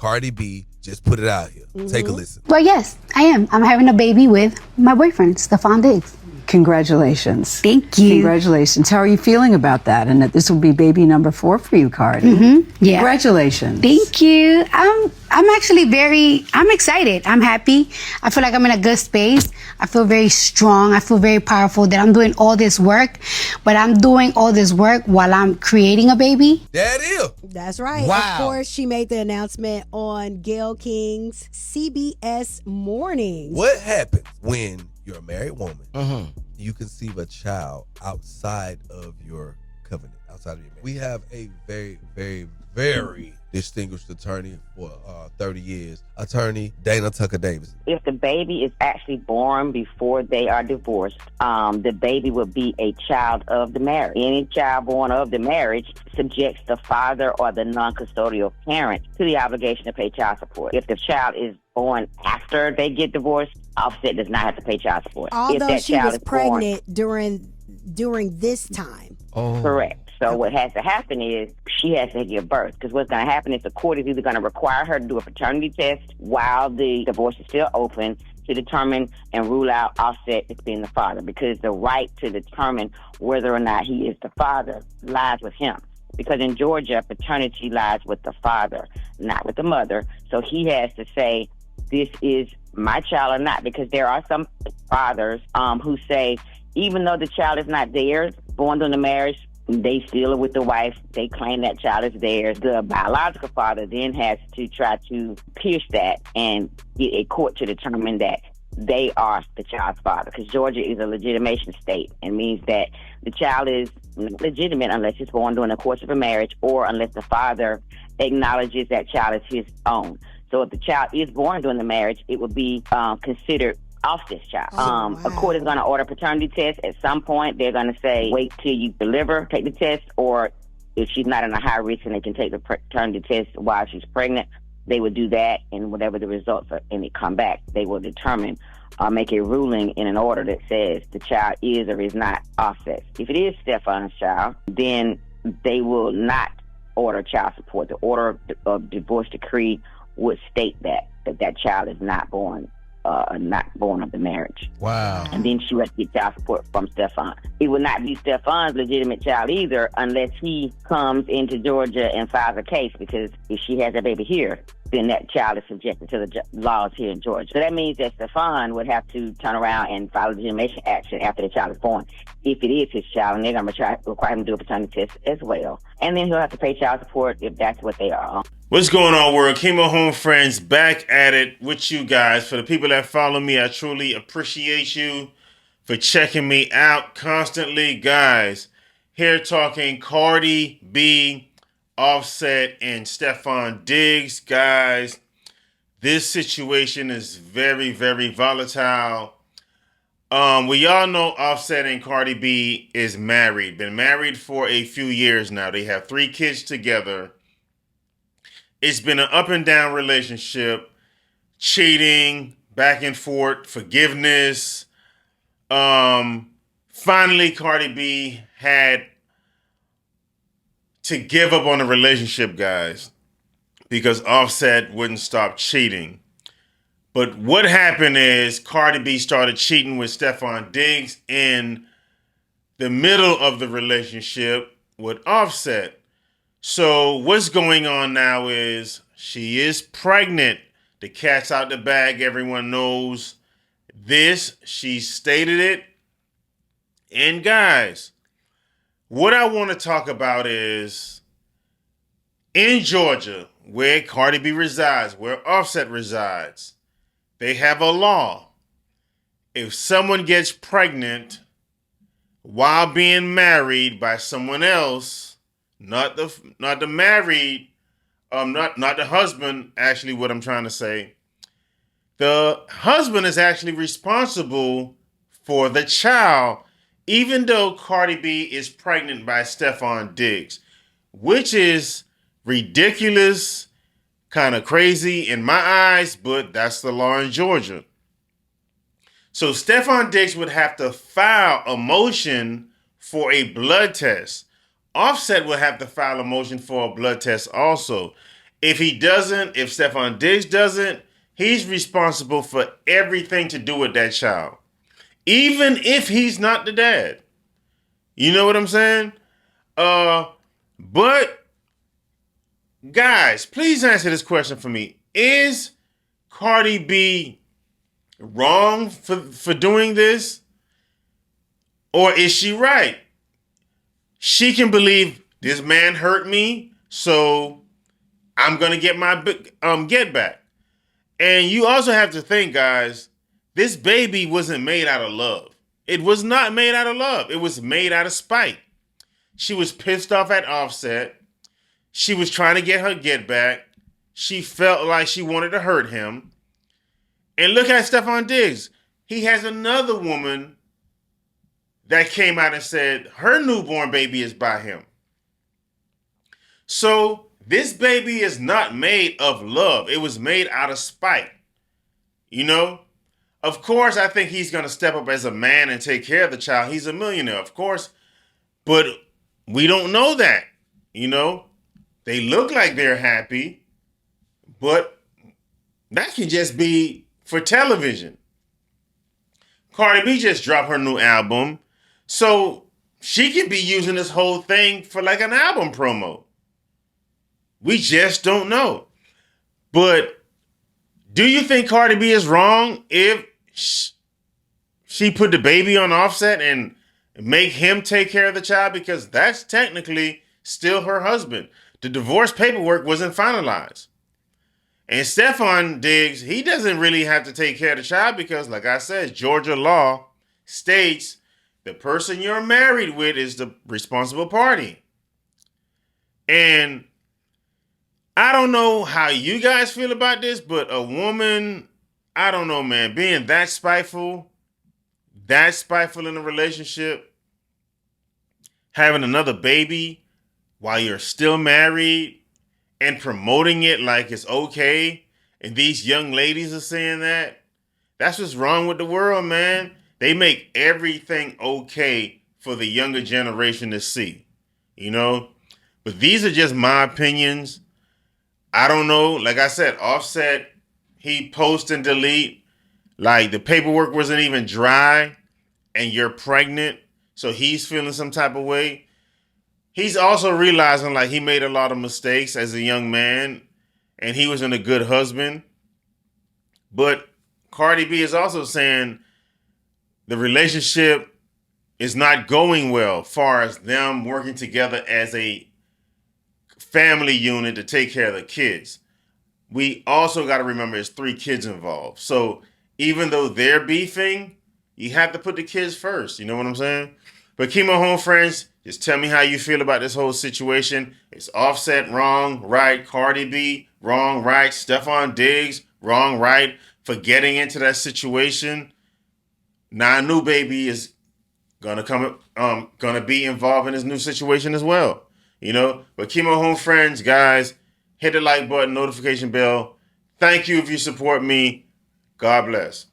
Cardi B just put it out here. Take a listen. Well, yes, I am. I'm having a baby with my boyfriend, Stefon Diggs. Congratulations. Thank you. Congratulations. How are you feeling about that? And that this will be baby number 4 for you, Cardi. Yeah. Congratulations. Thank you. I'm actually I'm excited. I'm happy. I feel like I'm in a good space. I feel very strong. I feel very powerful that I'm doing all this work, but I'm doing all this work while I'm creating a baby. That is. That's right. Wow. Of course, she made the announcement on Gayle King's CBS Mornings. What happens when you're a married woman, you conceive a child outside of your covenant, outside of your marriage? We have a very, very, very distinguished attorney for 30 years, attorney Dana Tucker Davis. If the baby is actually born before they are divorced, the baby would be a child of the marriage. Any child born of the marriage subjects the father or the non-custodial parent to the obligation to pay child support. If the child is born after they get divorced, Offset does not have to pay child support. Although she was pregnant during this time. Correct. So what has to happen is she has to give birth, because what's going to happen is the court is either going to require her to do a paternity test while the divorce is still open to determine and rule out Offset as being the father, because the right to determine whether or not he is the father lies with him. Because in Georgia, paternity lies with the father, not with the mother. So he has to say, this is my child or not, because there are some fathers who say, even though the child is not theirs, born during the marriage, they still are with the wife. They claim that child is theirs. The biological father then has to try to pierce that and get a court to determine that they are the child's father, because Georgia is a legitimation state and means that the child is not legitimate unless it's born during the course of a marriage or unless the father acknowledges that child as his own. So if the child is born during the marriage, it would be considered Offset's child. A court is going to order paternity test. At some point, they're going to say, wait till you deliver, take the test, or if she's not in a high risk and they can take the paternity test while she's pregnant, they would do that, and whatever the results are, and it come back, they will determine make a ruling in an order that says the child is or is not Offset's. If it is Stefon's child, then they will not order child support. The order of divorce decree would state that that child is not born of the marriage. Wow. And then she would get child support from Stefon. It would not be Stefon's legitimate child either unless he comes into Georgia and files a case, because if she has a baby here, then that child is subjected to the laws here in Georgia. So that means that Stefon would have to turn around and file a legitimation action after the child is born, if it is his child, and they're going to require him to do a paternity test as well. And then he'll have to pay child support if that's what they are. What's going on, world? Chemo Home Friends, back at it with you guys. For the people that follow me, I truly appreciate you for checking me out constantly. Guys, here talking Cardi B, Offset, and Stefon Diggs. Guys, this situation is very, very volatile. We all know Offset and Cardi B is married. Been married for a few years now. They have 3 kids together. It's been an up and down relationship, cheating, back and forth, forgiveness. Finally, Cardi B had to give up on the relationship, guys, because Offset wouldn't stop cheating. But what happened is Cardi B started cheating with Stefon Diggs in the middle of the relationship with Offset. So what's going on now is she is pregnant. The cat's out the bag. Everyone knows this. She stated it. And guys, what I want to talk about is in Georgia, where Cardi B resides, where Offset resides, they have a law. If someone gets pregnant while being married by someone else, not the husband, actually what I'm trying to say, the husband is actually responsible for the child, even though Cardi B is pregnant by Stefon Diggs, which is ridiculous, kind of crazy in my eyes, but that's the law in Georgia. So Stefon Diggs would have to file a motion for a blood test. Offset would have to file a motion for a blood test also. If he doesn't, if Stefon Diggs doesn't, he's responsible for everything to do with that child. Even if he's not the dad. You know what I'm saying? But guys, please answer this question for me. Is Cardi B wrong for doing this? Or is she right? She can believe this man hurt me, so I'm going to get my get back. And you also have to think, guys, this baby wasn't made out of love. It was not made out of love. It was made out of spite. She was pissed off at Offset. She was trying to get her get back. She felt like she wanted to hurt him. And look at Stefon Diggs. He has another woman that came out and said her newborn baby is by him. So this baby is not made of love. It was made out of spite. You know? Of course, I think he's going to step up as a man and take care of the child. He's a millionaire, of course. But we don't know that. You know? They look like they're happy. But that can just be for television. Cardi B just dropped her new album. So she can be using this whole thing for like an album promo. We just don't know. But do you think Cardi B is wrong if she put the baby on Offset and make him take care of the child? Because that's technically still her husband. The divorce paperwork wasn't finalized. And Stefon Diggs, he doesn't really have to take care of the child because, like I said, Georgia law states the person you're married with is the responsible party. And I don't know how you guys feel about this, but a woman, I don't know, man, being that spiteful in a relationship, having another baby while you're still married and promoting it like it's okay, and these young ladies are saying that's what's wrong with the world, man. They make everything okay for the younger generation to see, you know? But these are just my opinions. I don't know. Like I said, Offset, he post and delete. Like the paperwork wasn't even dry and you're pregnant. So he's feeling some type of way. He's also realizing like he made a lot of mistakes as a young man and he wasn't a good husband. But Cardi B is also saying the relationship is not going well far as them working together as a family unit to take care of the kids. We also got to remember there's 3 kids involved. So even though they're beefing, you have to put the kids first. You know what I'm saying? But keep my home friends, just tell me how you feel about this whole situation. Is Offset wrong, right? Cardi B, wrong, right? Stefon Diggs, wrong, right? For getting into that situation. Now a new baby is gonna be involved in this new situation as well. You know, but keep my home friends, guys, hit the like button, notification bell. Thank you if you support me. God bless.